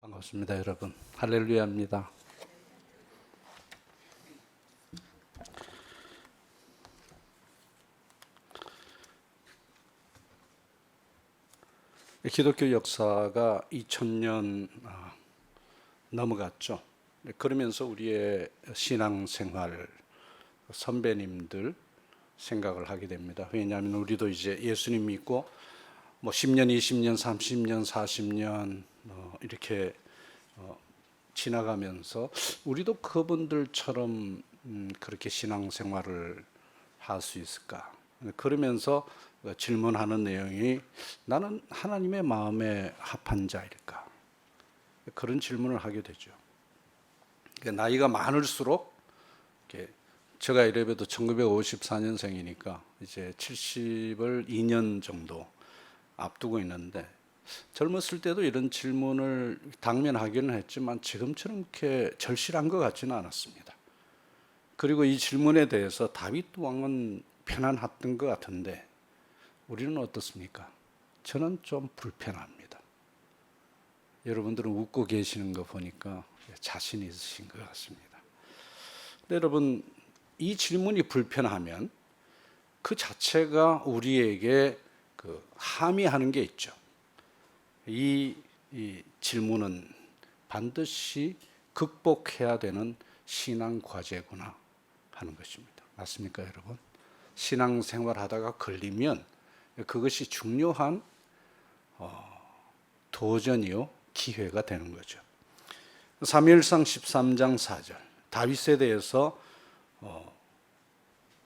반갑습니다, 여러분. 할렐루야입니다. 기독교 역사가 2000년 넘어갔죠. 그러면서 우리의 신앙생활 선배님들 생각을 하게 됩니다. 왜냐하면 우리도 이제 예수님 믿고 10년, 20년, 30년, 40년 이렇게 지나가면서 우리도 그분들처럼 그렇게 신앙생활을 할 수 있을까? 그러면서 질문하는 내용이 나는 하나님의 마음에 합한 자일까? 그런 질문을 하게 되죠. 나이가 많을수록 제가 이래봬도 1954년생이니까 이제 70을 2년 정도 앞두고 있는데 젊었을 때도 이런 질문을 당면하기는 했지만 지금처럼 이렇게 절실한 것 같지는 않았습니다. 그리고 이 질문에 대해서 다윗 왕은 편안했던 것 같은데 우리는 어떻습니까? 저는 좀 불편합니다. 여러분들은 웃고 계시는 거 보니까 자신 있으신 것 같습니다. 근데 여러분, 이 질문이 불편하면 그 자체가 우리에게 함의하는 게 있죠. 이 질문은 반드시 극복해야 되는 신앙 과제구나 하는 것입니다. 맞습니까, 여러분? 신앙생활 하다가 걸리면 그것이 중요한 도전이요, 기회가 되는 거죠. 사무엘상 13장 4절, 다윗에 대해서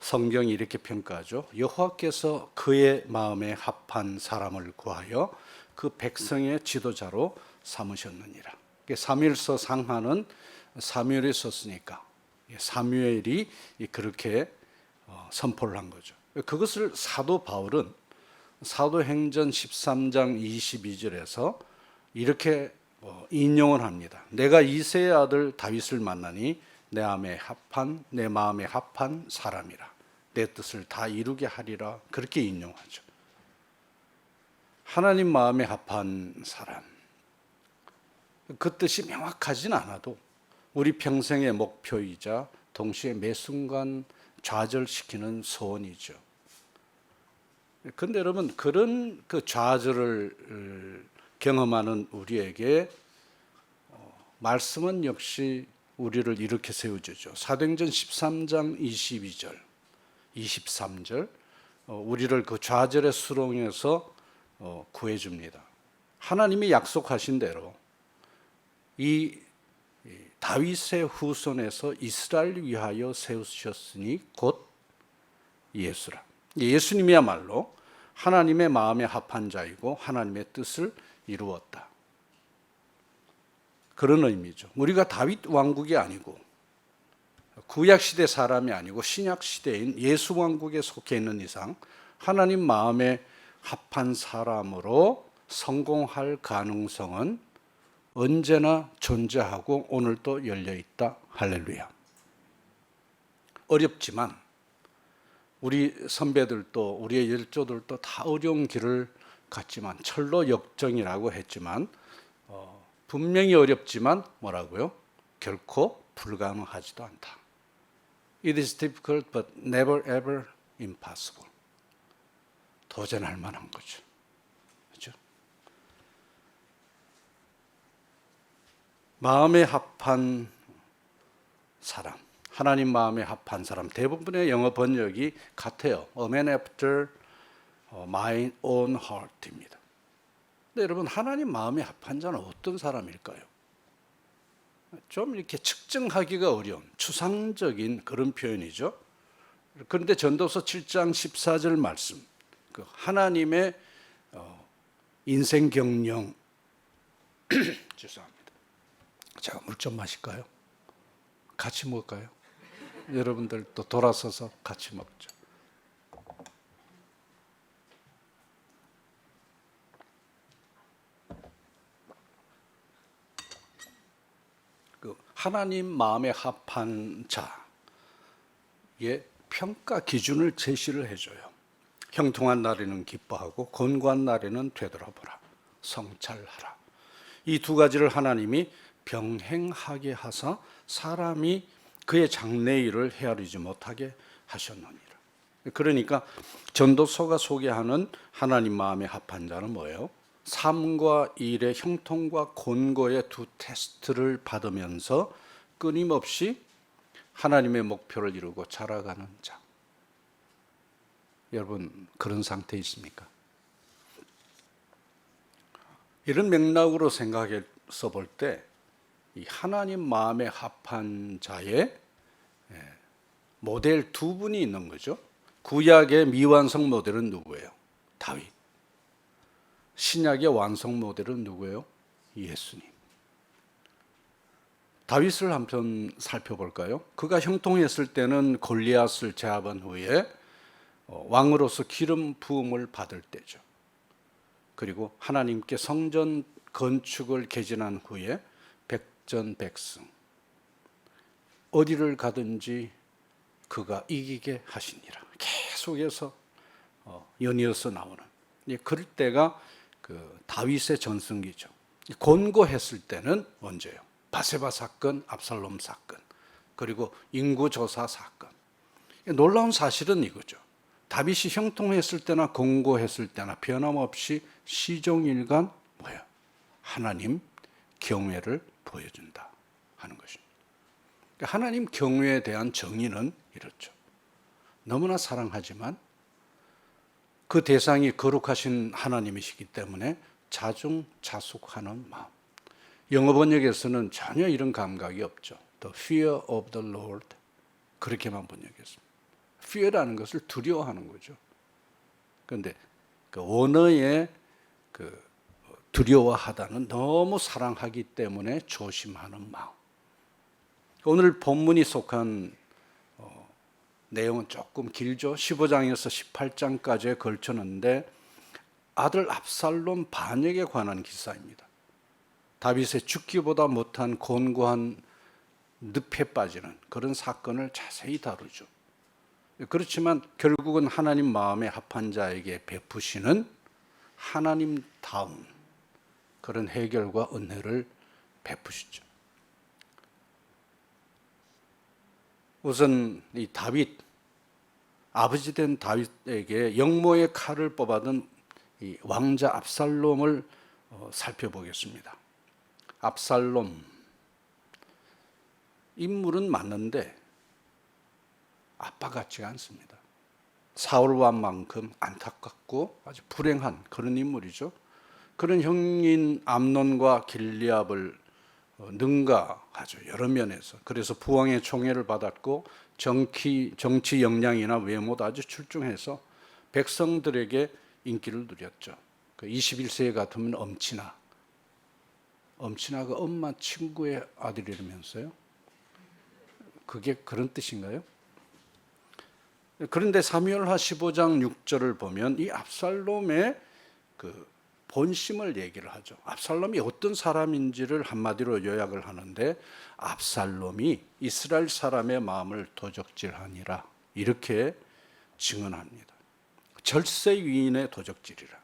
성경이 이렇게 평가하죠. 여호와께서 그의 마음에 합한 사람을 구하여 그 백성의 지도자로 삼으셨느니라. 사무엘서 상하는 사무엘이 썼으니까 사무엘이 그렇게 선포를 한 거죠. 그것을 사도 바울은 사도행전 13장 22절에서 이렇게 인용을 합니다. 내가 이새의 아들 다윗을 만나니 내 마음에 합한 사람이라. 내 뜻을 다 이루게 하리라. 그렇게 인용하죠. 하나님 마음에 합한 사람. 그 뜻이 명확하진 않아도 우리 평생의 목표이자 동시에 매 순간 좌절시키는 소원이죠. 그런데 여러분, 그런 좌절을 경험하는 우리에게 말씀은 역시 우리를 이렇게 세워주죠. 사도행전 13장 22절, 23절, 우리를 그 좌절의 수렁에서 구해줍니다. 하나님이 약속하신 대로 이 다윗의 후손에서 이스라엘을 위하여 세우셨으니 곧 예수라. 예수님이야말로 하나님의 마음에 합한 자이고 하나님의 뜻을 이루었다. 그런 의미죠. 우리가 다윗 왕국이 아니고 구약시대 사람이 아니고 신약시대인 예수 왕국에 속해 있는 이상 하나님 마음에 합한 사람으로 성공할 가능성은 언제나 존재하고 오늘도 열려있다. 할렐루야. 어렵지만 우리 선배들도 우리의 열조들도 다 어려운 길을 갔지만 철로 역정이라고 했지만 분명히 어렵지만 뭐라고요? 결코 불가능하지도 않다. It is difficult but never ever impossible. 도전할 만한 거죠. 그렇죠? 마음에 합한 사람, 하나님 마음에 합한 사람. 대부분의 영어 번역이 같아요. A man after my own heart입니다. 근데 여러분, 하나님 마음에 합한 자는 어떤 사람일까요? 좀 이렇게 측정하기가 어려운 추상적인 그런 표현이죠. 그런데 전도서 7장 14절 말씀, 하나님의 인생 경영 죄송합니다. 제가 물 좀 마실까요? 같이 먹을까요? 여러분들 또 돌아서서 같이 먹죠. 하나님 마음에 합한 자의 평가 기준을 제시를 해줘요. 형통한 날에는 기뻐하고 곤고한 날에는 되돌아보라. 성찰하라. 이 두 가지를 하나님이 병행하게 하사 사람이 그의 장래일을 헤아리지 못하게 하셨느니라. 그러니까 전도서가 소개하는 하나님 마음에 합한 자는 뭐예요? 삶과 일의 형통과 곤고의 두 테스트를 받으면서 끊임없이 하나님의 목표를 이루고 자라가는 자. 여러분 그런 상태에 있습니까? 이런 맥락으로 생각해서 볼 때 이 하나님 마음에 합한 자의 모델 두 분이 있는 거죠. 구약의 미완성 모델은 누구예요? 다윗. 신약의 완성 모델은 누구예요? 예수님. 다윗을 한편 살펴볼까요? 그가 형통했을 때는 골리앗을 제압한 후에 왕으로서 기름 부음을 받을 때죠. 그리고 하나님께 성전 건축을 개진한 후에 백전백승, 어디를 가든지 그가 이기게 하시니라. 계속해서 연이어서 나오는, 그럴 때가 그 다윗의 전성기죠. 곤고했을 때는 언제요? 바세바 사건, 압살롬 사건, 그리고 인구조사 사건. 놀라운 사실은 이거죠. 다윗이 형통했을 때나 곤고했을 때나 변함없이 시종일관 뭐야? 하나님 경외를 보여준다 하는 것입니다. 하나님 경외에 대한 정의는 이렇죠. 너무나 사랑하지만 그 대상이 거룩하신 하나님이시기 때문에 자중자숙하는 마음. 영어 번역에서는 전혀 이런 감각이 없죠. The fear of the Lord, 그렇게만 번역했습니다. fear라는 것을 두려워하는 거죠. 그런데 그 원어의 그 두려워하다는 너무 사랑하기 때문에 조심하는 마음. 오늘 본문이 속한 내용은 조금 길죠. 15장에서 18장까지에 걸쳤는데 아들 압살롬 반역에 관한 기사입니다. 다윗의 죽기보다 못한 곤고한 늪에 빠지는 그런 사건을 자세히 다루죠. 그렇지만 결국은 하나님 마음에 합한 자에게 베푸시는 하나님다운 그런 해결과 은혜를 베푸시죠. 우선 이 다윗, 아버지 된 다윗에게 영모의 칼을 뽑아둔 이 왕자 압살롬을 살펴보겠습니다. 압살롬, 인물은 맞는데 아빠 같지가 않습니다. 사울 왕만큼 안타깝고 아주 불행한 그런 인물이죠. 그런 형인 암논과 길리압을 능가하죠. 여러 면에서. 그래서 부왕의 총애를 받았고 정치 역량이나 외모도 아주 출중해서 백성들에게 인기를 누렸죠. 21세에 같으면 엄친아가 엄마 친구의 아들이라면서요? 그게 그런 뜻인가요? 그런데 사무엘하 15장 6절을 보면 이 압살롬의 그 본심을 얘기를 하죠. 압살롬이 어떤 사람인지를 한마디로 요약을 하는데 압살롬이 이스라엘 사람의 마음을 도적질하니라 이렇게 증언합니다. 절세 위인의 도적질이라.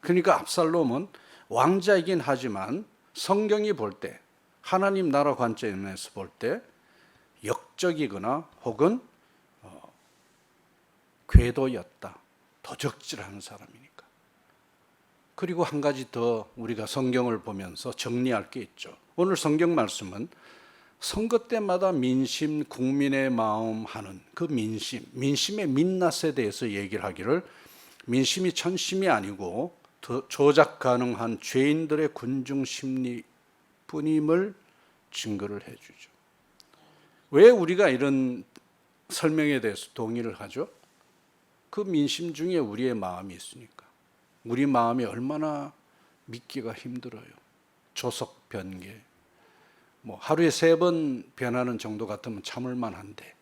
그러니까 압살롬은 왕자이긴 하지만 성경이 볼 때 하나님 나라 관점에서 볼 때 역적이거나 혹은 궤도였다. 도적질하는 사람이니까. 그리고 한 가지 더 우리가 성경을 보면서 정리할 게 있죠. 오늘 성경 말씀은 선거 때마다 민심, 국민의 마음 하는 그 민심의 민낯에 대해서 얘기를 하기를 민심이 천심이 아니고 조작 가능한 죄인들의 군중 심리뿐임을 증거를 해주죠. 왜 우리가 이런 설명에 대해서 동의를 하죠? 그 민심 중에 우리의 마음이 있으니까. 우리 마음이 얼마나 믿기가 힘들어요. 조석 변개. 하루에 3번 변하는 정도 같으면 참을 만한데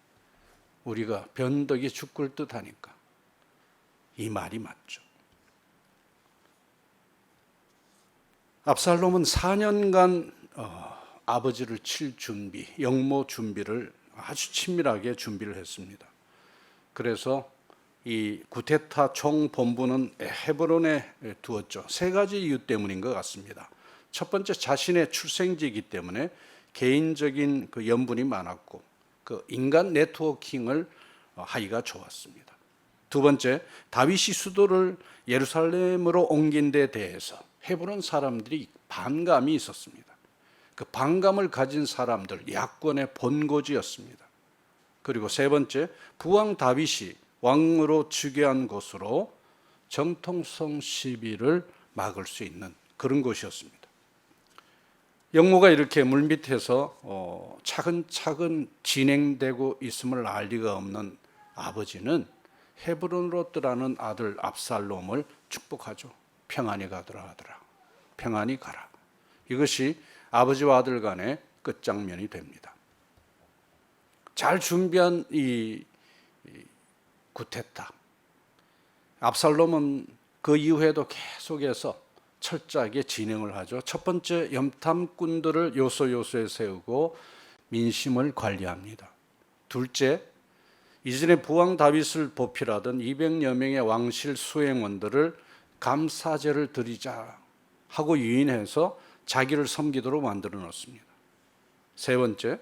우리가 변덕이 죽을 듯 하니까 이 말이 맞죠. 압살롬은 4년간 아버지를 칠 준비, 영모 준비를 아주 친밀하게 준비를 했습니다. 그래서 이 구테타 총본부는 헤브론에 두었죠. 3가지 이유 때문인 것 같습니다. 첫 번째, 자신의 출생지이기 때문에 개인적인 그 연분이 많았고 그 인간 네트워킹을 하기가 좋았습니다. 두 번째, 다윗이 수도를 예루살렘으로 옮긴 데 대해서 헤브론 사람들이 반감이 있었습니다. 그 반감을 가진 사람들, 야권의 본고지였습니다. 그리고 세 번째, 부왕 다윗이 왕으로 즉위한 곳으로 정통성 시비를 막을 수 있는 그런 곳이었습니다. 영모가 이렇게 물밑에서 차근차근 진행되고 있음을 알 리가 없는 아버지는 헤브론으로 떠나는 아들 압살롬을 축복하죠. 평안히 가더라 하더라. 평안히 가라. 이것이 아버지와 아들 간의 끝장면이 됩니다. 잘 준비한 이 구테타. 압살롬은 그 이후에도 계속해서 철저하게 진행을 하죠. 첫 번째, 염탐꾼들을 요소요소에 세우고 민심을 관리합니다. 둘째, 이전에 부왕 다윗을 보필하던 200여 명의 왕실 수행원들을 감사제를 드리자 하고 유인해서 자기를 섬기도록 만들어 놓습니다. 세 번째,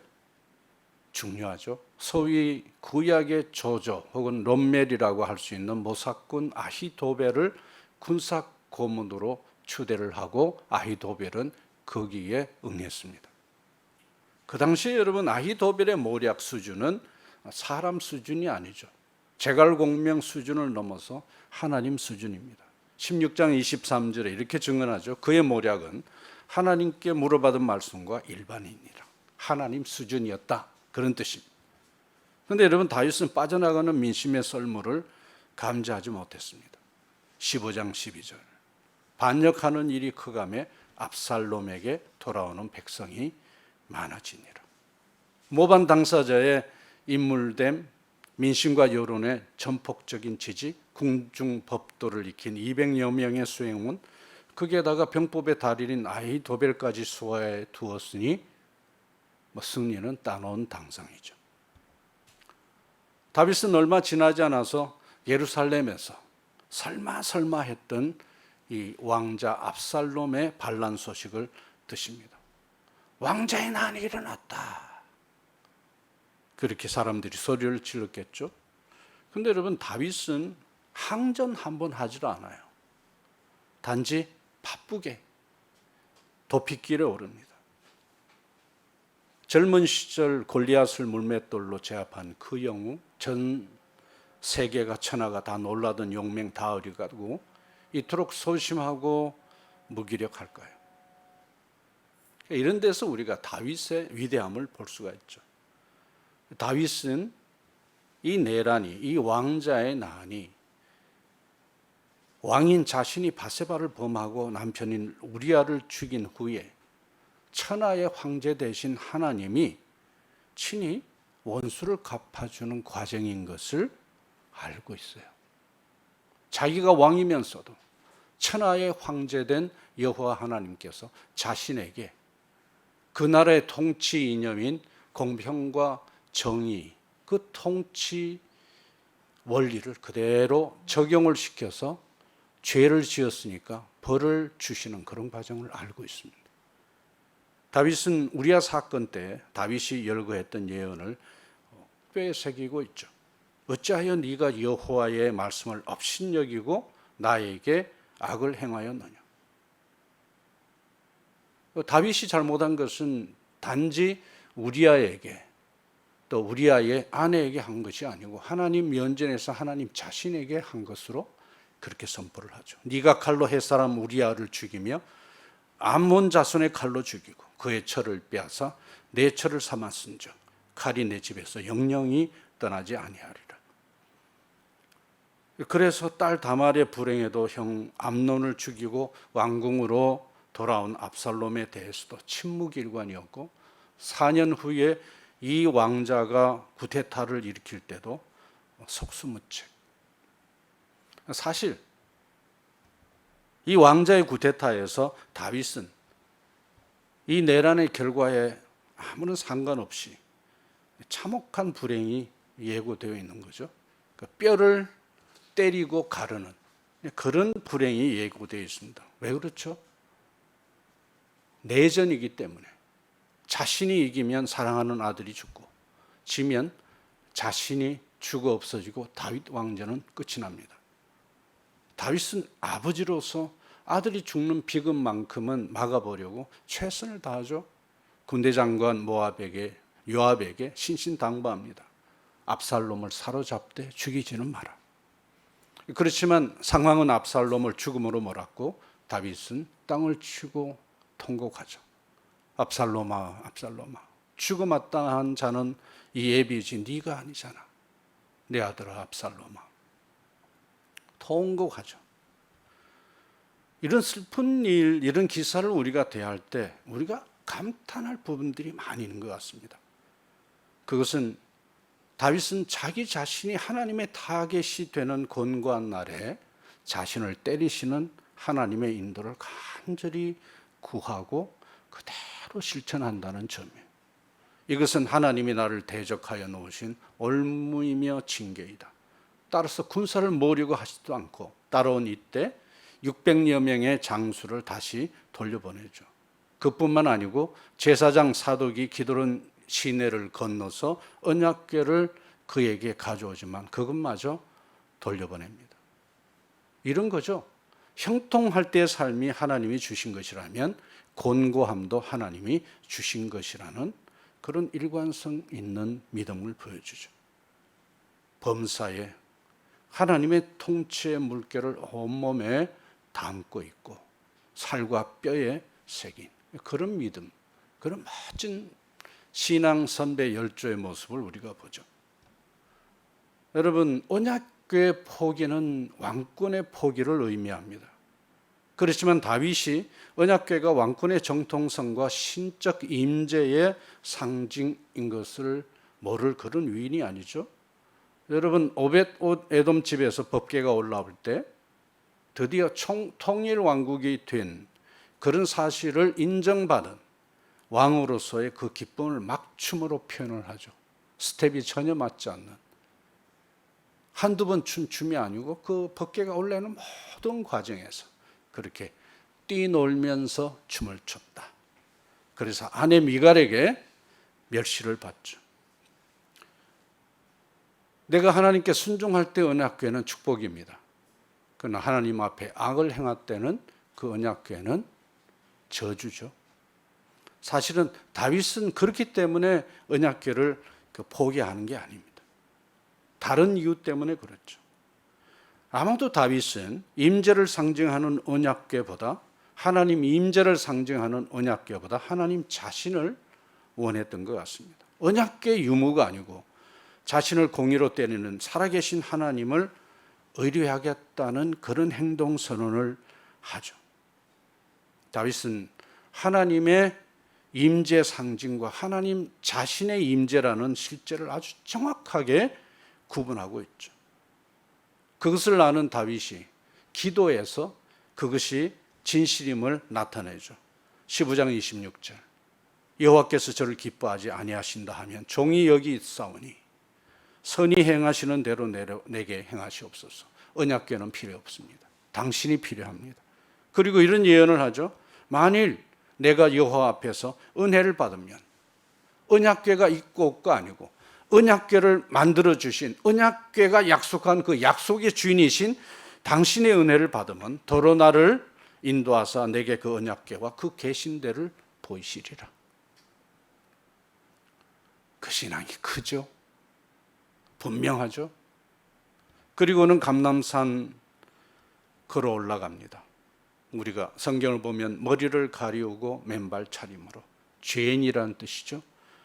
중요하죠. 소위 구약의 조조 혹은 롬멜이라고 할 수 있는 모사꾼 아히도벨을 군사 고문으로 추대를 하고 아히도벨은 거기에 응했습니다. 그 당시에 여러분 아히도벨의 모략 수준은 사람 수준이 아니죠. 제갈공명 수준을 넘어서 하나님 수준입니다. 16장 23절에 이렇게 증언하죠. 그의 모략은 하나님께 물어받은 말씀과 일반인이라. 하나님 수준이었다. 그런 뜻입니다. 그런데 여러분 다윗은 빠져나가는 민심의 썰물을 감지하지 못했습니다. 15장 12절. 반역하는 일이 크감에 압살롬에게 돌아오는 백성이 많아지니라. 모반 당사자의 인물됨, 민심과 여론의 전폭적인 지지, 궁중법도를 익힌 200여 명의 수행원, 거기에다가 병법의 달인인 아히도벨까지 수하에 두었으니 승리는 따놓은 당상이죠. 다윗은 얼마 지나지 않아서 예루살렘에서 설마 했던 이 왕자 압살롬의 반란 소식을 듣습니다. 왕자의 난이 일어났다. 그렇게 사람들이 소리를 질렀겠죠. 그런데 여러분 다윗은 항전 한번 하질 않아요. 단지 바쁘게 도피길에 오릅니다. 젊은 시절 골리앗을 물맷돌로 제압한 그 영웅, 전 세계가 천하가 다 놀라던 용맹 다윗이고 이토록 소심하고 무기력할까요? 이런 데서 우리가 다윗의 위대함을 볼 수가 있죠. 다윗은 이 내란이, 이 왕자의 난이 왕인 자신이 바세바를 범하고 남편인 우리아를 죽인 후에 천하의 황제 되신 하나님이 친히 원수를 갚아주는 과정인 것을 알고 있어요. 자기가 왕이면서도 천하의 황제된 여호와 하나님께서 자신에게 그 나라의 통치 이념인 공평과 정의, 그 통치 원리를 그대로 적용을 시켜서 죄를 지었으니까 벌을 주시는 그런 과정을 알고 있습니다. 다윗은 우리아 사건 때 다윗이 열거했던 예언을 뼈에 새기고 있죠. 어찌하여 네가 여호와의 말씀을 업신여기고 나에게 악을 행하였느냐. 다윗이 잘못한 것은 단지 우리아에게 또 우리아의 아내에게 한 것이 아니고 하나님 면전에서 하나님 자신에게 한 것으로 그렇게 선포를 하죠. 네가 칼로 햇사람 우리아를 죽이며 암몬 자손의 칼로 죽이고 그의 철을 빼앗아 내 철을 삼았은즉 칼이 내 집에서 영영이 떠나지 아니하리라. 그래서 딸 다말의 불행에도 형 암논을 죽이고 왕궁으로 돌아온 압살롬에 대해서도 침묵일관이었고 4년 후에 이 왕자가 구테타를 일으킬 때도 속수무책. 사실 이 왕자의 구테타에서 다윗은 이 내란의 결과에 아무런 상관없이 참혹한 불행이 예고되어 있는 거죠. 그러니까 뼈를 때리고 가르는 그런 불행이 예고되어 있습니다. 왜 그렇죠? 내전이기 때문에 자신이 이기면 사랑하는 아들이 죽고 지면 자신이 죽어 없어지고 다윗 왕조는 끝이 납니다. 다윗은 아버지로서 아들이 죽는 비극만큼은 막아보려고 최선을 다하죠. 군대 장관 요압에게 신신당부합니다. 압살롬을 사로잡되 죽이지는 마라. 그렇지만 상황은 압살롬을 죽음으로 몰았고 다윗은 땅을 치고 통곡하죠. 압살롬아, 압살롬아, 죽어마땅한 자는 이 예비지 네가 아니잖아. 내 아들아 압살롬아. 통곡하죠. 이런 슬픈 일, 이런 기사를 우리가 대할 때 우리가 감탄할 부분들이 많이 있는 것 같습니다. 그것은 다윗은 자기 자신이 하나님의 타겟이 되는 곤고한 날에 자신을 때리시는 하나님의 인도를 간절히 구하고 그대로 실천한다는 점이에요. 이것은 하나님이 나를 대적하여 놓으신 올무이며 징계이다. 따라서 군사를 모으려고 하지도 않고 따라온 이때 600여 명의 장수를 다시 돌려보내죠. 그뿐만 아니고 제사장 사독이 기드론 시내를 건너서 언약궤를 그에게 가져오지만 그것마저 돌려보냅니다. 이런 거죠. 형통할 때의 삶이 하나님이 주신 것이라면 곤고함도 하나님이 주신 것이라는 그런 일관성 있는 믿음을 보여주죠. 범사에 하나님의 통치의 물결을 온몸에 담고 있고 살과 뼈에 새긴 그런 믿음, 그런 멋진 신앙 선배 열조의 모습을 우리가 보죠. 여러분, 언약궤의 포기는 왕권의 포기를 의미합니다. 그렇지만 다윗이 언약궤가 왕권의 정통성과 신적 임재의 상징인 것을 모를 그런 위인이 아니죠. 여러분, 오벳 에돔 집에서 법궤가 올라올 때 드디어 통일 왕국이 된 그런 사실을 인정받은 왕으로서의 그 기쁨을 막춤으로 표현을 하죠. 스텝이 전혀 맞지 않는, 한두 번 춘 춤이 아니고 그 법궤가 올라오는 모든 과정에서 그렇게 뛰놀면서 춤을 췄다. 그래서 아내 미갈에게 멸시를 받죠. 내가 하나님께 순종할 때 언약궤는 축복입니다. 그러나 하나님 앞에 악을 행할 때는 그 언약궤는 저주죠. 사실은 다윗은 그렇기 때문에 언약궤를 포기하는 게 아닙니다. 다른 이유 때문에 그렇죠. 아마도 다윗은 임재를 상징하는 언약궤보다, 하나님 임재를 상징하는 언약궤보다 하나님 자신을 원했던 것 같습니다. 언약궤 유무가 아니고 자신을 공의로 때리는 살아계신 하나님을 의뢰하겠다는 그런 행동 선언을 하죠. 다윗은 하나님의 임재 상징과 하나님 자신의 임재라는 실제를 아주 정확하게 구분하고 있죠. 그것을 아는 다윗이 기도에서 그것이 진실임을 나타내죠. 15장 26절. 여호와께서 저를 기뻐하지 아니하신다 하면 종이 여기 있사오니 선히 행하시는 대로 내게 행하시옵소서. 언약궤는 필요 없습니다. 당신이 필요합니다. 그리고 이런 예언을 하죠. 만일 내가 여호와 앞에서 은혜를 받으면, 언약궤가 있고 없고 아니고 언약궤를 만들어 주신, 언약궤가 약속한 그 약속의 주인이신 당신의 은혜를 받으면 도로 나를 인도하사 내게 그 언약궤와 그 계신대를 보이시리라. 그 신앙이 크죠. 분명하죠. 그리고는 감람산 걸어 올라갑니다. 우리가 성경을 보면 머리를 가리우고 맨발 차림으로, 죄인이라는 뜻이죠.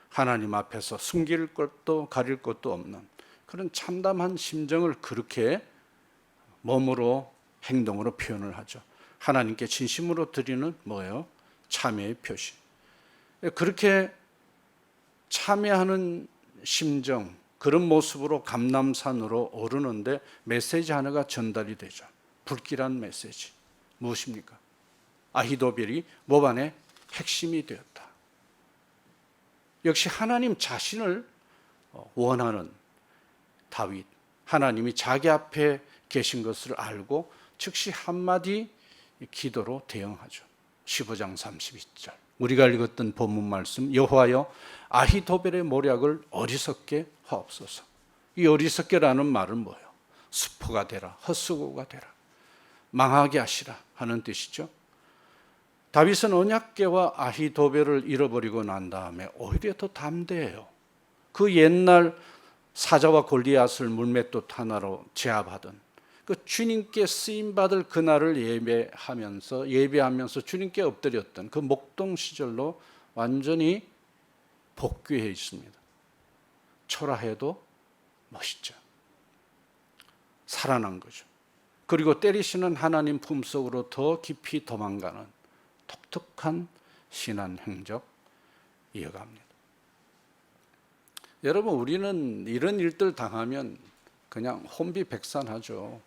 하나님 앞에서 숨길 것도 가릴 것도 없는 그런 참담한 심정을 그렇게 몸으로 행동으로 표현을 하죠. 하나님께 진심으로 드리는 뭐예요? 참회의 표시. 그렇게 참회하는 심정, 그런 모습으로 감람산으로 오르는데 메시지 하나가 전달이 되죠. 불길한 메시지. 무엇입니까? 아히도벨이 모반의 핵심이 되었다. 역시 하나님 자신을 원하는 다윗, 하나님이 자기 앞에 계신 것을 알고 즉시 한마디 기도로 대응하죠. 15장 32절. 우리가 읽었던 본문 말씀, 여호와여 아히도벨의 모략을 어리석게 하옵소서. 이 어리석게라는 말은 뭐예요? 수포가 되라, 헛수고가 되라, 망하게 하시라 하는 뜻이죠. 다윗은 언약궤와 아히도벨을 잃어버리고 난 다음에 오히려 더 담대해요. 그 옛날 사자와 골리앗을 물맷돌 하나로 제압하던 그 주님께 쓰임받을 그날을 예배하면서 주님께 엎드렸던 그 목동 시절로 완전히 복귀해 있습니다. 초라해도 멋있죠. 살아난 거죠. 그리고 때리시는 하나님 품속으로 더 깊이 도망가는 독특한 신앙 행적 이어갑니다. 여러분, 우리는 이런 일들 당하면 그냥 혼비백산하죠.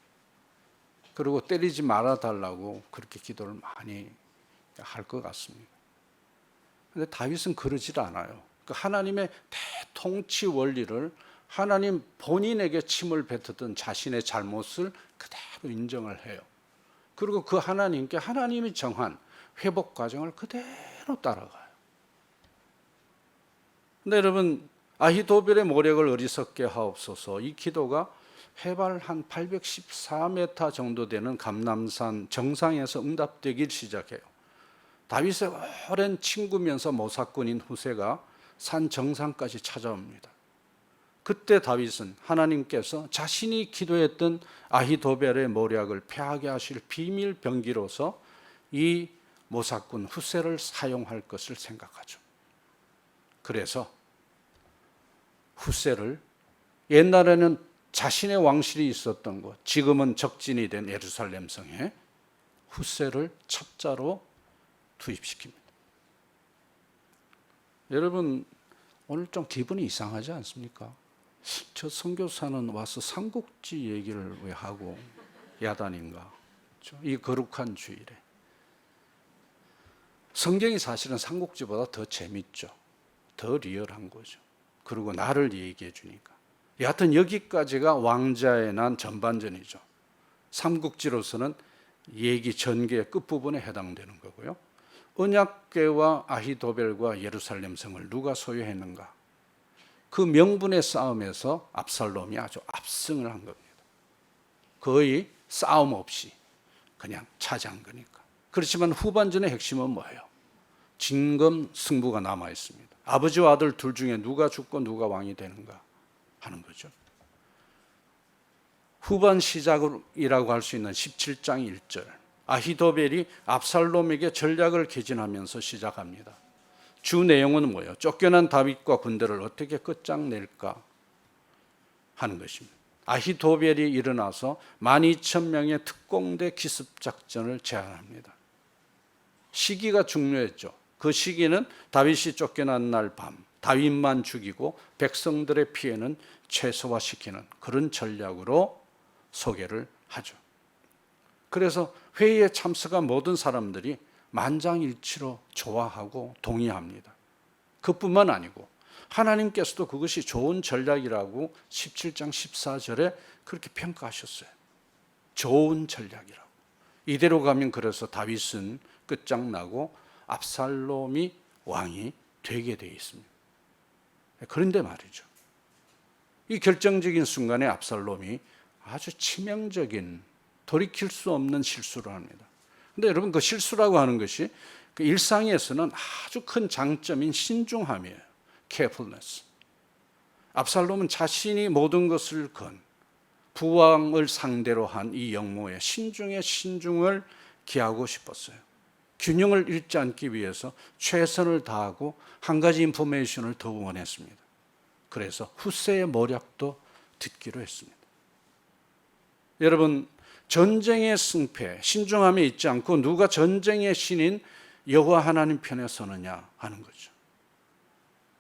그리고 때리지 말아달라고 그렇게 기도를 많이 할 것 같습니다. 그런데 다윗은 그러질 않아요. 그 하나님의 대통치 원리를, 하나님 본인에게 침을 뱉었던 자신의 잘못을 그대로 인정을 해요. 그리고 그 하나님께 하나님이 정한 회복 과정을 그대로 따라가요. 근데 여러분, 아히도벨의 모략을 어리석게 하옵소서, 이 기도가 해발 한 814m 정도 되는 감람산 정상에서 응답되기 시작해요. 다윗의 오랜 친구면서 모사꾼인 후세가 산 정상까지 찾아옵니다. 그때 다윗은 하나님께서 자신이 기도했던 아히도벨의 모략을 패하게 하실 비밀 병기로서 이 모사꾼 후세를 사용할 것을 생각하죠. 그래서 후세를, 옛날에는 자신의 왕실이 있었던 곳, 지금은 적진이 된 예루살렘 성에 후세를 첩자로 투입시킵니다. 여러분, 오늘 좀 기분이 이상하지 않습니까? 저 선교사는 와서 삼국지 얘기를 왜 하고 야단인가? 이 거룩한 주일에. 성경이 사실은 삼국지보다 더 재밌죠. 더 리얼한 거죠. 그리고 나를 얘기해 주니까. 여하튼 여기까지가 왕자에 난 전반전이죠. 삼국지로서는 얘기 전개의 끝부분에 해당되는 거고요. 언약궤와 아히도벨과 예루살렘 성을 누가 소유했는가? 그 명분의 싸움에서 압살롬이 아주 압승을 한 겁니다. 거의 싸움 없이 그냥 차지한 거니까. 그렇지만 후반전의 핵심은 뭐예요? 진검승부가 남아 있습니다. 아버지와 아들 둘 중에 누가 죽고 누가 왕이 되는가 하는 거죠. 후반 시작이라고 할 수 있는 17장 1절, 아히도벨이 압살롬에게 전략을 개진하면서 시작합니다. 주 내용은 뭐예요? 쫓겨난 다윗과 군대를 어떻게 끝장낼까 하는 것입니다. 아히도벨이 일어나서 12,000명의 특공대 기습작전을 제안합니다. 시기가 중요했죠. 그 시기는 다윗이 쫓겨난 날 밤, 다윗만 죽이고 백성들의 피해는 최소화시키는 그런 전략으로 소개를 하죠. 그래서 회의에 참석한 모든 사람들이 만장일치로 좋아하고 동의합니다. 그뿐만 아니고 하나님께서도 그것이 좋은 전략이라고 17장 14절에 그렇게 평가하셨어요. 좋은 전략이라고. 이대로 가면 그래서 다윗은 끝장나고 압살롬이 왕이 되게 되어 있습니다. 그런데 말이죠, 이 결정적인 순간에 압살롬이 아주 치명적인, 돌이킬 수 없는 실수를 합니다. 근데 여러분, 그 실수라고 하는 것이 그 일상에서는 아주 큰 장점인 신중함이에요. carefulness. 압살롬은 자신이 모든 것을 건 부왕을 상대로 한 이 영모에 신중의 신중을 기하고 싶었어요. 균형을 잃지 않기 위해서 최선을 다하고 한 가지 인포메이션을 더 원했습니다. 그래서 후세의 모략도 듣기로 했습니다. 여러분, 전쟁의 승패, 신중함에 있지 않고 누가 전쟁의 신인 여호와 하나님 편에 서느냐 하는 거죠.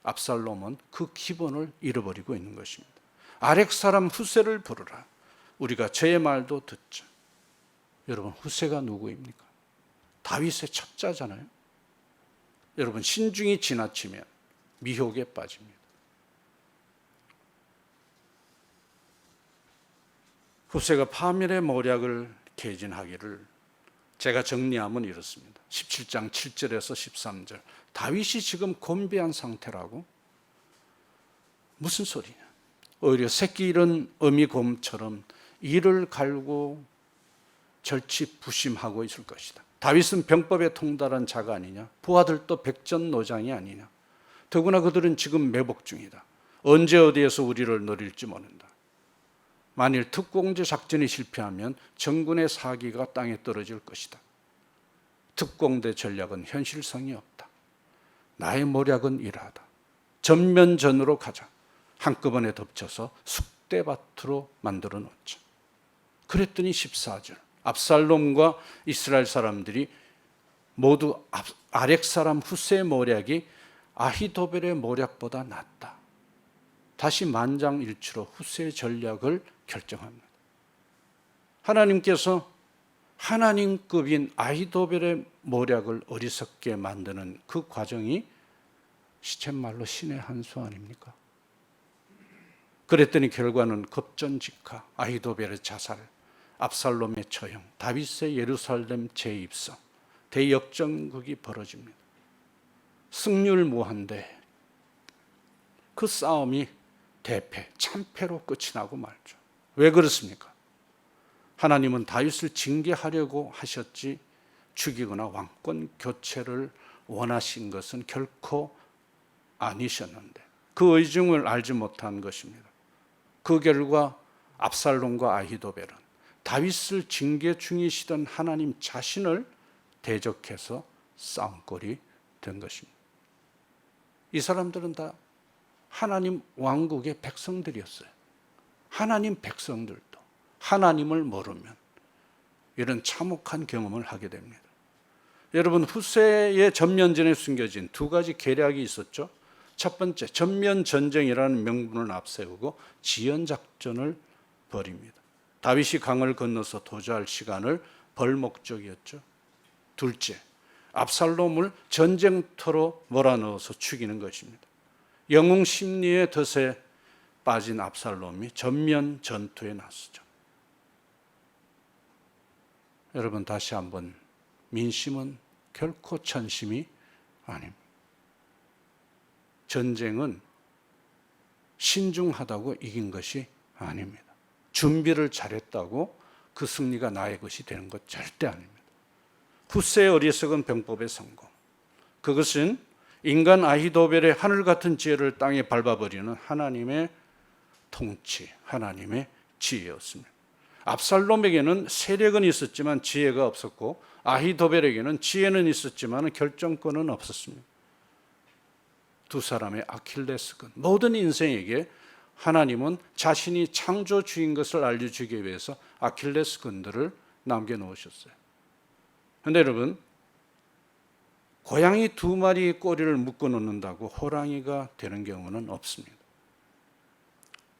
압살롬은 그 기본을 잃어버리고 있는 것입니다. 아렉 사람 후세를 부르라. 우리가 저의 말도 듣자. 여러분, 후세가 누구입니까? 다윗의 첩자잖아요. 여러분, 신중이 지나치면 미혹에 빠집니다. 후세가 파멸의 모략을 개진하기를 제가 정리하면 이렇습니다. 17장 7절에서 13절. 다윗이 지금 곤비한 상태라고? 무슨 소리냐? 오히려 새끼 잃은 어미곰처럼 이를 갈고 절치부심하고 있을 것이다. 다윗은 병법에 통달한 자가 아니냐? 부하들도 백전노장이 아니냐? 더구나 그들은 지금 매복 중이다. 언제 어디에서 우리를 노릴지 모른다. 만일 특공대 작전이 실패하면 정군의 사기가 땅에 떨어질 것이다. 특공대 전략은 현실성이 없다. 나의 모략은 이러하다. 전면전으로 가자. 한꺼번에 덮쳐서 쑥대밭으로 만들어 놓자. 그랬더니 14절. 압살롬과 이스라엘 사람들이 모두 아렉 사람 후세의 모략이 아히도벨의 모략보다 낫다. 다시 만장일치로 후세의 전략을 결정합니다. 하나님께서 하나님급인 아히도벨의 모략을 어리석게 만드는 그 과정이 시쳇말로 신의 한 수 아닙니까? 그랬더니 결과는 급전직하, 아히도벨의 자살, 압살롬의 처형, 다윗의 예루살렘 재입성, 대역전극이 벌어집니다. 승률무한데 그 싸움이 대패, 참패로 끝이 나고 말죠. 왜 그렇습니까? 하나님은 다윗을 징계하려고 하셨지 죽이거나 왕권 교체를 원하신 것은 결코 아니셨는데 그 의중을 알지 못한 것입니다. 그 결과 압살롬과 아히도벨은 다윗을 징계 중이시던 하나님 자신을 대적해서 싸움꼴이 된 것입니다. 이 사람들은 다 하나님 왕국의 백성들이었어요. 하나님 백성들도 하나님을 모르면 이런 참혹한 경험을 하게 됩니다. 여러분, 후세의 전면전에 숨겨진 두 가지 계략이 있었죠. 첫 번째, 전면전쟁이라는 명분을 앞세우고 지연작전을 벌입니다. 다윗이 강을 건너서 도주할 시간을 벌 목적이었죠. 둘째, 압살롬을 전쟁터로 몰아넣어서 죽이는 것입니다. 영웅 심리의 덫에 빠진 압살롬이 전면 전투에 나서죠. 여러분, 다시 한번 민심은 결코 천심이 아닙니다. 전쟁은 신중하다고 이긴 것이 아닙니다. 준비를 잘했다고 그 승리가 나의 것이 되는 것 절대 아닙니다. 후세의 어리석은 병법의 성공, 그것은 인간 아히도벨의 하늘 같은 지혜를 땅에 밟아버리는 하나님의 통치, 하나님의 지혜였습니다. 압살롬에게는 세력은 있었지만 지혜가 없었고 아히도벨에게는 지혜는 있었지만 결정권은 없었습니다. 두 사람의 아킬레스건, 모든 인생에게 하나님은 자신이 창조주인 것을 알려주기 위해서 아킬레스건들을 남겨놓으셨어요. 그런데 여러분, 고양이 두 마리의 꼬리를 묶어놓는다고 호랑이가 되는 경우는 없습니다.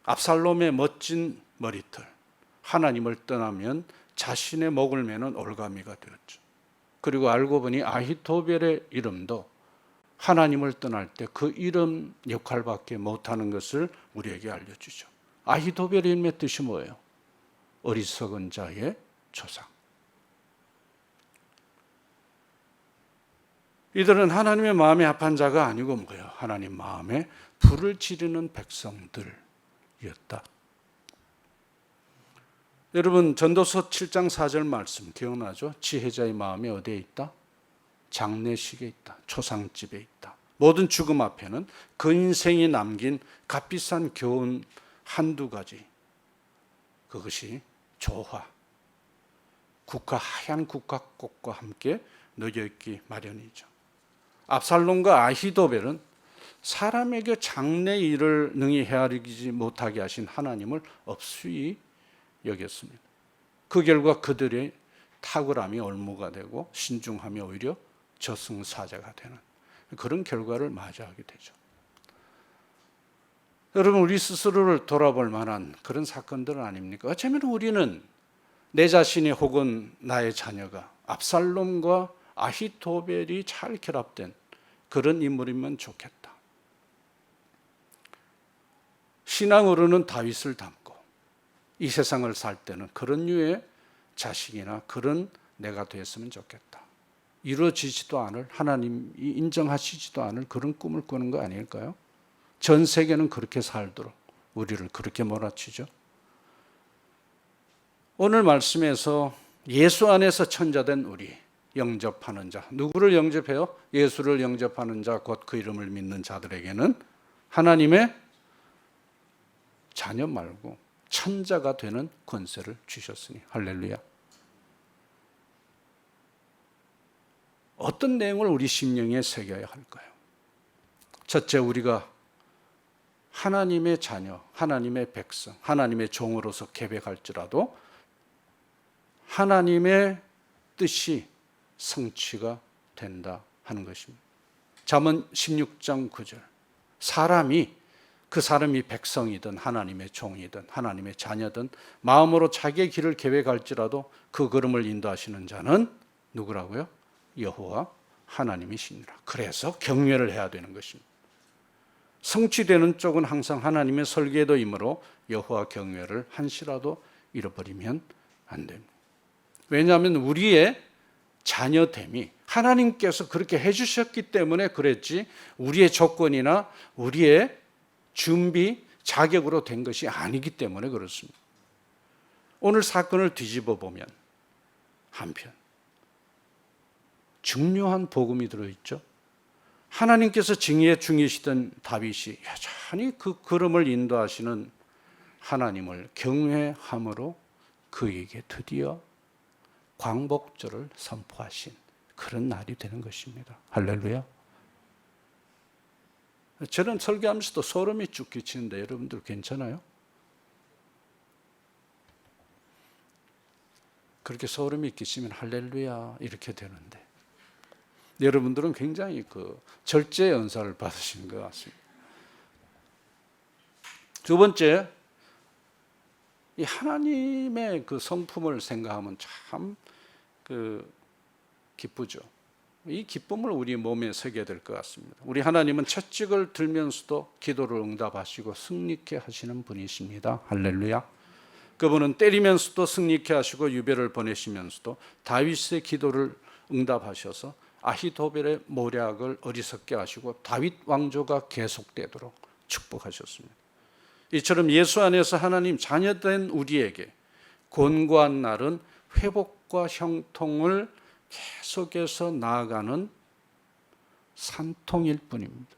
압살롬의 멋진 머리털, 하나님을 떠나면 자신의 목을 매는 올가미가 되었죠. 그리고 알고 보니 아히도벨의 이름도 하나님을 떠날 때 그 이름 역할밖에 못하는 것을 우리에게 알려주죠. 아히도벨의 이름의 뜻이 뭐예요? 어리석은 자의 조상. 이들은 하나님의 마음에 합한 자가 아니고 뭐예요? 하나님 마음에 불을 지르는 백성들이었다. 여러분, 전도서 7장 4절 말씀 기억나죠? 지혜자의 마음이 어디에 있다? 장례식에 있다. 초상집에 있다. 모든 죽음 앞에는 그 인생이 남긴 값비싼 교훈 한두 가지, 그것이 조화, 하얀 국화꽃과 함께 놓여있기 마련이죠. 압살롬과 아히도벨은 사람에게 장래 일을 능히 헤아리지 못하게 하신 하나님을 업수히 여겼습니다. 그 결과 그들의 탁월함이 올무가 되고 신중함이 오히려 저승사자가 되는 그런 결과를 맞이하게 되죠. 여러분, 우리 스스로를 돌아볼 만한 그런 사건들 아닙니까? 어쩌면 우리는 내 자신이 혹은 나의 자녀가 압살롬과 아히도벨이 잘 결합된 그런 인물이면 좋겠다. 신앙으로는 다윗을 닮고 이 세상을 살 때는 그런 류의 자식이나 그런 내가 됐으면 좋겠다. 이루어지지도 않을, 하나님이 인정하시지도 않을 그런 꿈을 꾸는 거 아닐까요? 전 세계는 그렇게 살도록 우리를 그렇게 몰아치죠. 오늘 말씀에서 예수 안에서 천자된 우리, 영접하는 자, 누구를 영접해요? 예수를 영접하는 자, 곧 그 이름을 믿는 자들에게는 하나님의 자녀 말고 천자가 되는 권세를 주셨으니 할렐루야. 어떤 내용을 우리 심령에 새겨야 할까요? 첫째, 우리가 하나님의 자녀, 하나님의 백성, 하나님의 종으로서 계백할지라도 하나님의 뜻이 성취가 된다 하는 것입니다. 잠언 16장 9절. 그 사람이 백성이든 하나님의 종이든 하나님의 자녀든 마음으로 자기의 길을 계획할지라도 그 걸음을 인도하시는 자는 누구라고요? 여호와 하나님이시니라. 그래서 경외를 해야 되는 것입니다. 성취되는 쪽은 항상 하나님의 설계도이므로 여호와 경외를 한시라도 잃어버리면 안 됩니다. 왜냐하면 우리의 자녀됨이 하나님께서 그렇게 해주셨기 때문에 그랬지 우리의 조건이나 우리의 준비, 자격으로 된 것이 아니기 때문에 그렇습니다. 오늘 사건을 뒤집어 보면 한편 중요한 복음이 들어있죠. 하나님께서 징의의 중이시던 다윗이 여전히 그 걸음을 인도하시는 하나님을 경외함으로 그에게 드디어 광복절을 선포하신 그런 날이 되는 것입니다. 할렐루야. 저는 설교하면서도 소름이 쭉 끼치는데 여러분들 괜찮아요? 그렇게 소름이 끼치면 할렐루야 이렇게 되는데 여러분들은 굉장히 그 절제의 은사를 받으시는 것 같습니다. 두 번째, 이 하나님의 그 성품을 생각하면 참 기쁘죠. 이 기쁨을 우리 몸에 새겨야 될 것 같습니다. 우리 하나님은 채찍을 들면서도 기도를 응답하시고 승리케 하시는 분이십니다. 할렐루야. 그분은 때리면서도 승리케 하시고 유배를 보내시면서도 다윗의 기도를 응답하셔서 아히도벨의 모략을 어리석게 하시고 다윗 왕조가 계속되도록 축복하셨습니다. 이처럼 예수 안에서 하나님 자녀된 우리에게 권고한 날은 회복과 형통을 계속해서 나아가는 산통일 뿐입니다.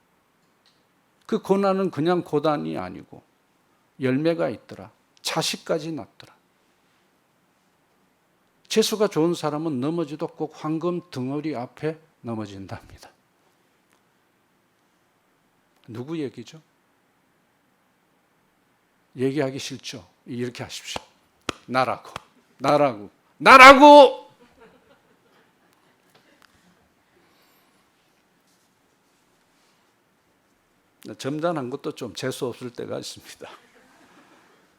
그 고난은 그냥 고난이 아니고 열매가 있더라. 자식까지 낳더라. 재수가 좋은 사람은 넘어지도 꼭 황금 덩어리 앞에 넘어진답니다. 누구 얘기죠? 얘기하기 싫죠? 이렇게 하십시오. 나라고. 점잖은 것도 좀 재수 없을 때가 있습니다.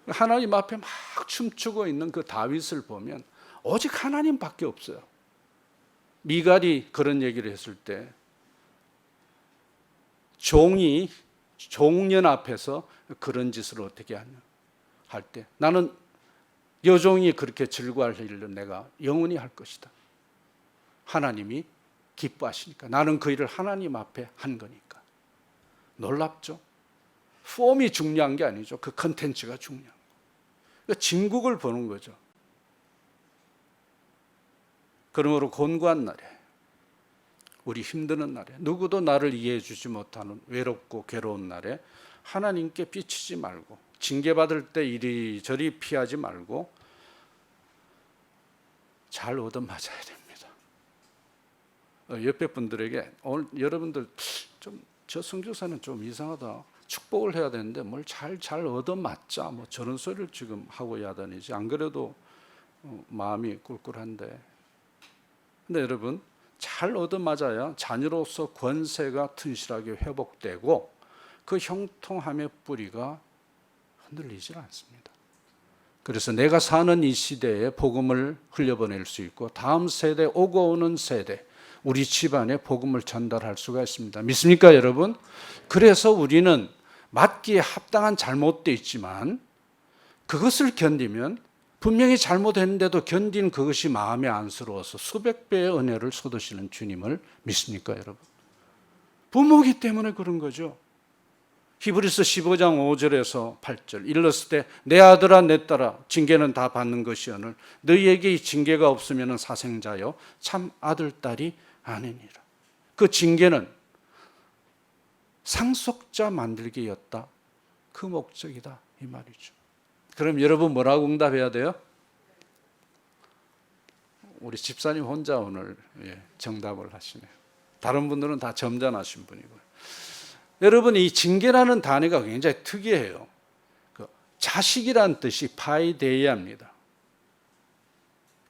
하나님 앞에 막 춤추고 있는 그 다윗을 보면 오직 하나님밖에 없어요. 미갈이 그런 얘기를 했을 때 종이 종년 앞에서 그런 짓을 어떻게 하냐 할 때 나는 여종이 그렇게 즐거워할 일을 내가 영원히 할 것이다. 하나님이 기뻐하시니까 나는 그 일을 하나님 앞에 한 거니까. 놀랍죠? 폼이 중요한 게 아니죠. 그 컨텐츠가 중요한 거예요. 그러니까 진국을 보는 거죠. 그러므로 곤고한 날에 우리 힘드는 날에 누구도 나를 이해해 주지 못하는 외롭고 괴로운 날에 하나님께 삐치지 말고 징계받을 때 이리저리 피하지 말고 잘 얻어맞아야 됩니다. 옆에 분들에게 오늘 여러분들 좀 저 선교사는 좀 이상하다. 축복을 해야 되는데 뭘 잘 얻어맞자 뭐 저런 소리를 지금 하고 해야 되는지 안 그래도 마음이 꿀꿀한데 근데 여러분 잘 얻어맞아야 자녀로서 권세가 튼실하게 회복되고 그 형통함의 뿌리가 흔들리질 않습니다. 그래서 내가 사는 이 시대에 복음을 흘려보낼 수 있고 다음 세대 오고 오는 세대 우리 집안에 복음을 전달할 수가 있습니다. 믿습니까 여러분? 그래서 우리는 맞기에 합당한 잘못도 있지만 그것을 견디면 분명히 잘못했는데도 견딘 그것이 마음에 안쓰러워서 수백 배의 은혜를 쏟으시는 주님을 믿습니까, 여러분? 부모이기 때문에 그런 거죠. 히브리서 15장 5절에서 8절 일렀을 때 내 아들아 내 딸아 징계는 다 받는 것이오늘 너희에게 이 징계가 없으면 사생자여 참 아들 딸이 아니니라. 그 징계는 상속자 만들기였다. 그 목적이다 이 말이죠. 그럼 여러분 뭐라고 응답해야 돼요? 우리 집사님 혼자 오늘 정답을 하시네요. 다른 분들은 다 점잖으신 분이고요. 여러분 이 징계라는 단어가 굉장히 특이해요. 그 자식이란 뜻이 파이데이아입니다.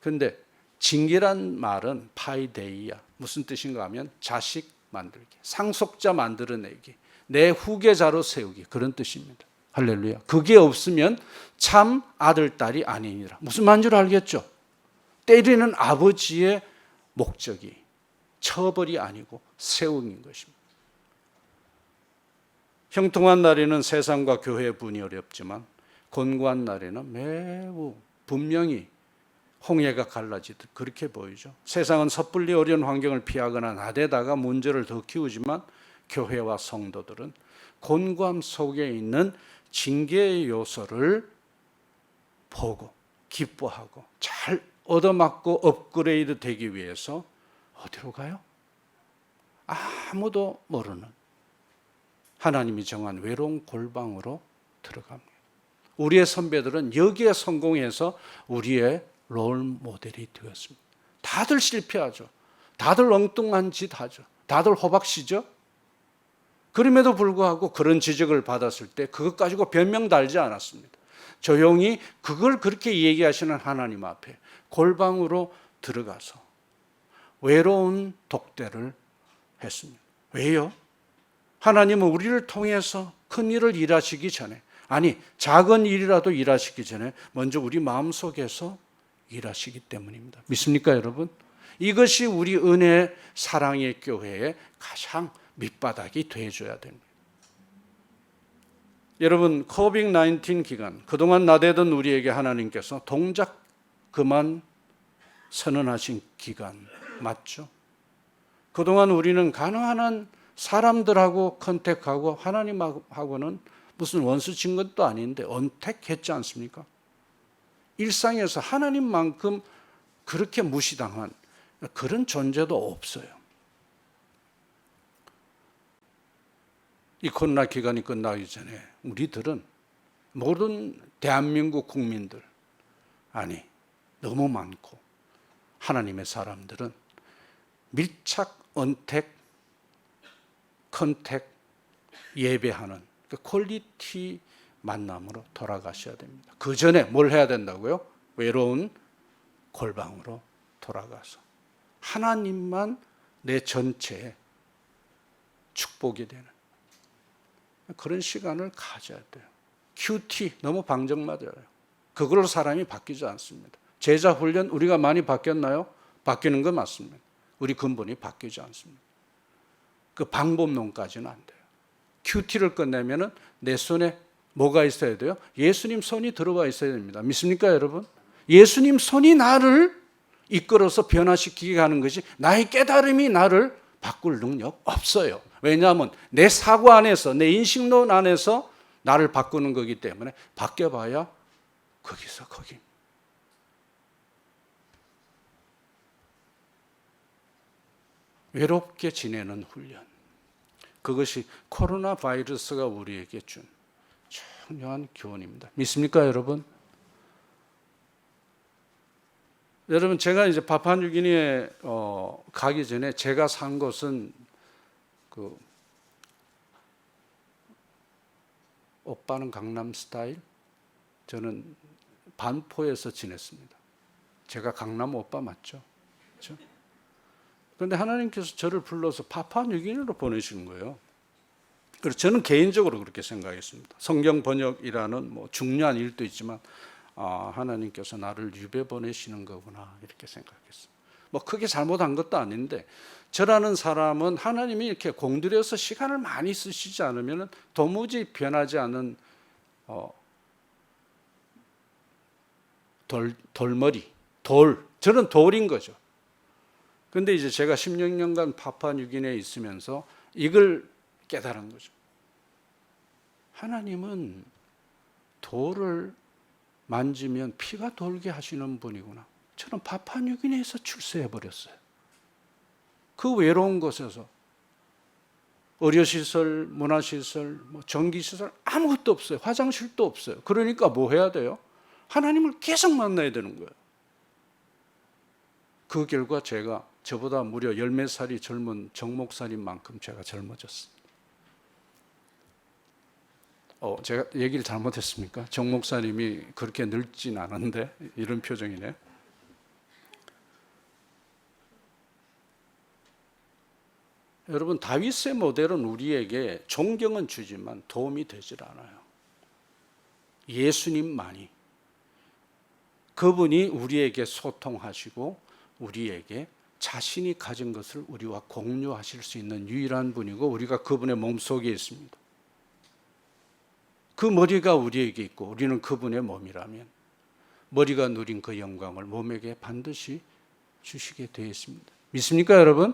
그런데 징계란 말은 파이데이아 무슨 뜻인가 하면 자식 만들기, 상속자 만들어내기, 내 후계자로 세우기 그런 뜻입니다. 할렐루야. 그게 없으면 참 아들 딸이 아니니라. 무슨 말인 줄 알겠죠? 때리는 아버지의 목적이 처벌이 아니고 세움인 것입니다. 형통한 날에는 세상과 교회의 분이 어렵지만 곤고한 날에는 매우 분명히 홍해가 갈라지듯 그렇게 보이죠. 세상은 섣불리 어려운 환경을 피하거나 나대다가 문제를 더 키우지만 교회와 성도들은 곤고함 속에 있는 징계의 요소를 보고 기뻐하고 잘 얻어맞고 업그레이드 되기 위해서 어디로 가요? 아무도 모르는 하나님이 정한 외로운 골방으로 들어갑니다. 우리의 선배들은 여기에 성공해서 우리의 롤 모델이 되었습니다. 다들 실패하죠. 다들 엉뚱한 짓 하죠. 다들 호박씨죠. 그럼에도 불구하고 그런 지적을 받았을 때 그것 가지고 변명 달지 않았습니다. 조용히 그걸 그렇게 얘기하시는 하나님 앞에 골방으로 들어가서 외로운 독대를 했습니다. 왜요? 하나님은 우리를 통해서 큰 일을 일하시기 전에, 아니 작은 일이라도 일하시기 전에 먼저 우리 마음속에서 일하시기 때문입니다. 믿습니까, 여러분? 이것이 우리 은혜 사랑의 교회의 가장 밑바닥이 되어줘야 됩니다. 여러분, 코비드-19 기간, 그동안 나대던 우리에게 하나님께서 동작 그만 선언하신 기간 맞죠? 그동안 우리는 가능한 한 사람들하고 컨택하고 하나님하고는 무슨 원수 친 것도 아닌데 언택했지 않습니까? 일상에서 하나님만큼 그렇게 무시당한 그런 존재도 없어요. 이 코로나 기간이 끝나기 전에 우리들은 모든 대한민국 국민들, 아니 너무 많고 하나님의 사람들은 밀착, 언택, 컨택, 예배하는 그 퀄리티 만남으로 돌아가셔야 됩니다. 그 전에 뭘 해야 된다고요? 외로운 골방으로 돌아가서 하나님만 내 전체에 축복이 되는 그런 시간을 가져야 돼요. 큐티 너무 방정맞아요. 그걸로 사람이 바뀌지 않습니다. 제자 훈련 우리가 많이 바뀌었나요? 바뀌는 건 맞습니다. 우리 근본이 바뀌지 않습니다. 그 방법론까지는 안 돼요. 큐티를 끝내면은 내 손에 뭐가 있어야 돼요? 예수님 손이 들어가 있어야 됩니다. 믿습니까, 여러분? 예수님 손이 나를 이끌어서 변화시키게 하는 것이 나의 깨달음이 나를 바꿀 능력 없어요. 왜냐하면 내 사고 안에서 내 인식론 안에서 나를 바꾸는 거기 때문에 바뀌어봐야 거기서 거기. 외롭게 지내는 훈련. 그것이 코로나 바이러스가 우리에게 준 중요한 교훈입니다. 믿습니까, 여러분? 여러분, 제가 이제 파푸아뉴기니에 가기 전에 제가 산 곳은 그 오빠는 강남 스타일, 저는 반포에서 지냈습니다. 제가 강남 오빠 맞죠? 그렇죠? 그런데 하나님께서 저를 불러서 파푸아뉴기니로 보내시는 거예요. 그래서 저는 개인적으로 그렇게 생각했습니다. 성경 번역이라는 뭐 중요한 일도 있지만 하나님께서 나를 유배 보내시는 거구나 이렇게 생각했어요. 뭐 크게 잘못한 것도 아닌데 저라는 사람은 하나님이 이렇게 공들여서 시간을 많이 쓰시지 않으면 도무지 변하지 않는 돌머리, 저는 돌인 거죠. 근데 이제 제가 16년간 파푸아뉴기니아에 있으면서 이걸 깨달은 거죠. 하나님은 돌을 만지면 피가 돌게 하시는 분이구나. 저는 파푸아뉴기니아에서 출세해버렸어요. 그 외로운 곳에서 의료시설, 문화시설, 전기시설 아무것도 없어요. 화장실도 없어요. 그러니까 뭐 해야 돼요? 하나님을 계속 만나야 되는 거예요. 그 결과 제가 저보다 무려 10몇 살이 젊은 정 목사님만큼 제가 젊어졌습니다. 제가 얘기를 잘못했습니까? 정 목사님이 그렇게 늙진 않은데 이런 표정이네요. 여러분, 다윗의 모델은 우리에게 존경은 주지만 도움이 되질 않아요. 예수님만이, 그분이 우리에게 소통하시고 우리에게 자신이 가진 것을 우리와 공유하실 수 있는 유일한 분이고, 우리가 그분의 몸속에 있습니다. 그 머리가 우리에게 있고 우리는 그분의 몸이라면 머리가 누린 그 영광을 몸에게 반드시 주시게 되어 있습니다. 믿습니까, 여러분?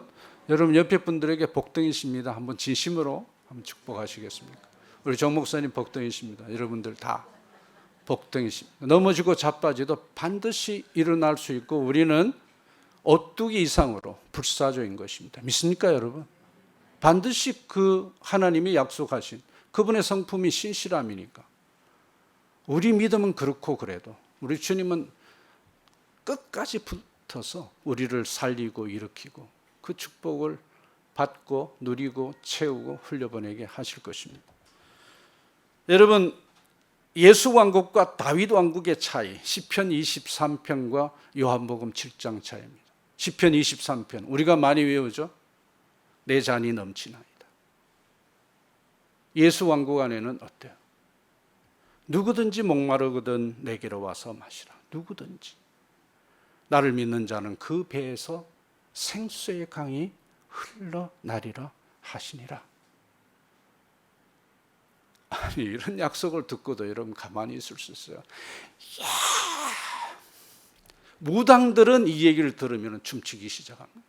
여러분 옆에 분들에게 복덩이십니다. 한번 진심으로 한번 축복하시겠습니까? 우리 정 목사님 복덩이십니다. 여러분들 다 복덩이십니다. 넘어지고 자빠지도 반드시 일어날 수 있고 우리는 오뚜기 이상으로 불사조인 것입니다. 믿습니까, 여러분? 반드시 그 하나님이 약속하신 그분의 성품이 신실함이니까. 우리 믿음은 그렇고 그래도 우리 주님은 끝까지 붙어서 우리를 살리고 일으키고 그 축복을 받고 누리고 채우고 흘려보내게 하실 것입니다. 여러분, 예수 왕국과 다윗 왕국의 차이, 시편 23편과 요한복음 7장 차이입니다. 시편 23편 우리가 많이 외우죠. 내 잔이 넘치나이다. 예수 왕국 안에는 어때요? 누구든지 목마르거든 내게로 와서 마시라. 누구든지. 나를 믿는 자는 그 배에서 생수의 강이 흘러나리라 하시니라. 아니, 이런 약속을 듣고도 여러분 가만히 있을 수 있어요? 무당들은 이 얘기를 들으면 춤추기 시작합니다.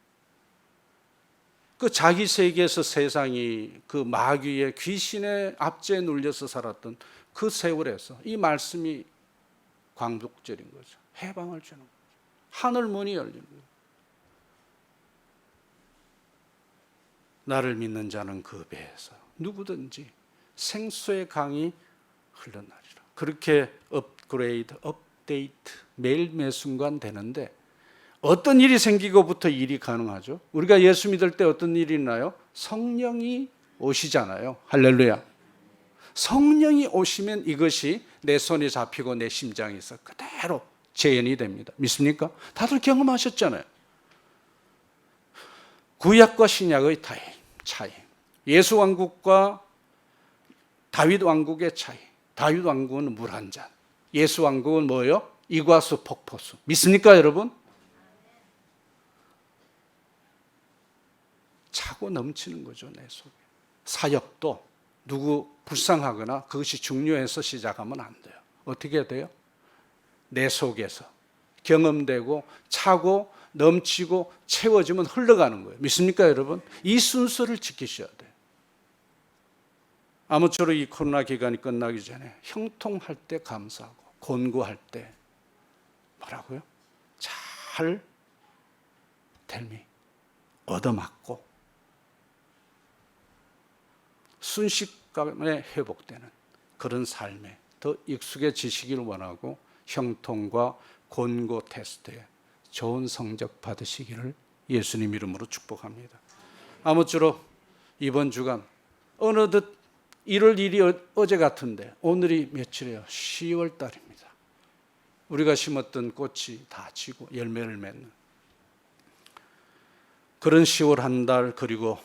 그 자기 세계에서 세상이 그 마귀의 귀신의 압제에 눌려서 살았던 그 세월에서 이 말씀이 광복절인 거죠. 해방을 주는 거죠. 하늘 문이 열리는 거죠. 나를 믿는 자는 그 배에서 누구든지 생수의 강이 흘러나리라. 그렇게 업그레이드, 업데이트 매일 매 순간 되는데 어떤 일이 생기고부터 일이 가능하죠? 우리가 예수 믿을 때 어떤 일이 있나요? 성령이 오시잖아요. 할렐루야. 성령이 오시면 이것이 내 손에 잡히고 내 심장에서 그대로 재현이 됩니다. 믿습니까? 다들 경험하셨잖아요. 구약과 신약의 차이, 예수 왕국과 다윗 왕국의 차이. 다윗 왕국은 물 한 잔, 예수 왕국은 뭐예요? 이과수 폭포수. 믿습니까, 여러분? 차고 넘치는 거죠, 내 속에. 사역도 누구 불쌍하거나 그것이 중요해서 시작하면 안 돼요. 어떻게 돼요? 내 속에서 경험되고 차고 넘치고 채워지면 흘러가는 거예요. 믿습니까, 여러분? 이 순서를 지키셔야 돼요. 아무쪼록 이 코로나 기간이 끝나기 전에 형통할 때 감사하고 곤고할 때 뭐라고요? 잘 텔미 얻어맞고 순식간에 회복되는 그런 삶에 더 익숙해지시기를 원하고 형통과 곤고 테스트에 좋은 성적 받으시기를 예수님 이름으로 축복합니다. 아무쪼록 이번 주간 어느덧 1월 1일이 어제 같은데 오늘이 며칠이에요? 10월 달입니다. 우리가 심었던 꽃이 다 지고 열매를 맺는 그런 10월 한 달, 그리고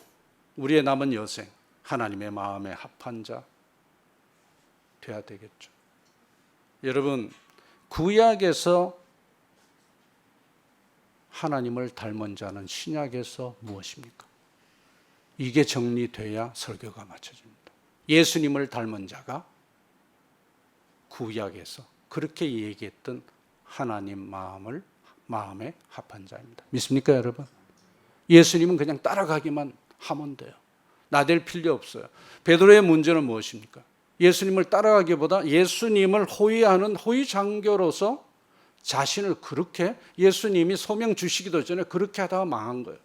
우리의 남은 여생 하나님의 마음에 합한 자 돼야 되겠죠. 여러분, 구약에서 하나님을 닮은 자는 신약에서 무엇입니까? 이게 정리돼야 설교가 맞춰집니다. 예수님을 닮은 자가 구약에서 그렇게 얘기했던 하나님 마음에 합한 자입니다. 믿습니까, 여러분? 예수님은 그냥 따라가기만 하면 돼요. 나댈 필요 없어요. 베드로의 문제는 무엇입니까? 예수님을 따라가기보다 예수님을 호위하는 호위장교로서 자신을 그렇게 예수님이 소명 주시기도 전에 그렇게 하다가 망한 거예요.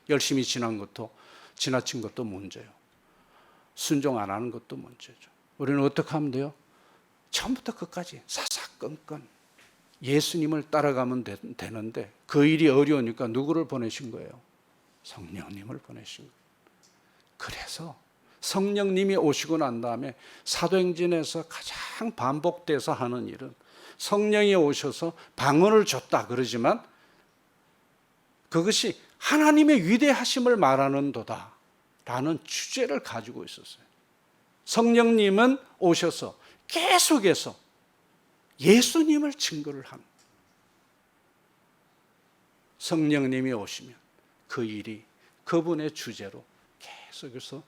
열심히 지나친 것도 문제예요. 순종 안 하는 것도 문제죠. 우리는 어떻게 하면 돼요? 처음부터 끝까지 사사건건 예수님을 따라가면 되는데 그 일이 어려우니까 누구를 보내신 거예요? 성령님을 보내신 거예요. 그래서 성령님이 오시고 난 다음에 사도행전에서 가장 반복돼서 하는 일은 성령이 오셔서 방언을 줬다 그러지만 그것이 하나님의 위대하심을 말하는도다 라는 주제를 가지고 있었어요. 성령님은 오셔서 계속해서 예수님을 증거를 합니다. 성령님이 오시면 그 일이 그분의 주제로 계속해서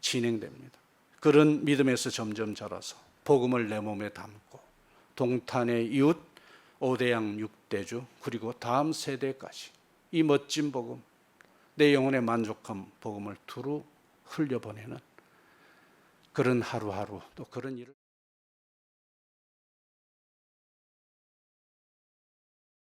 진행됩니다. 그런 믿음에서 점점 자라서 복음을 내 몸에 담고 동탄의 이웃, 오대양 6대주 그리고 다음 세대까지 이 멋진 복음, 내 영혼의 만족한 복음을 두루 흘려보내는 그런 하루하루 또 그런 일을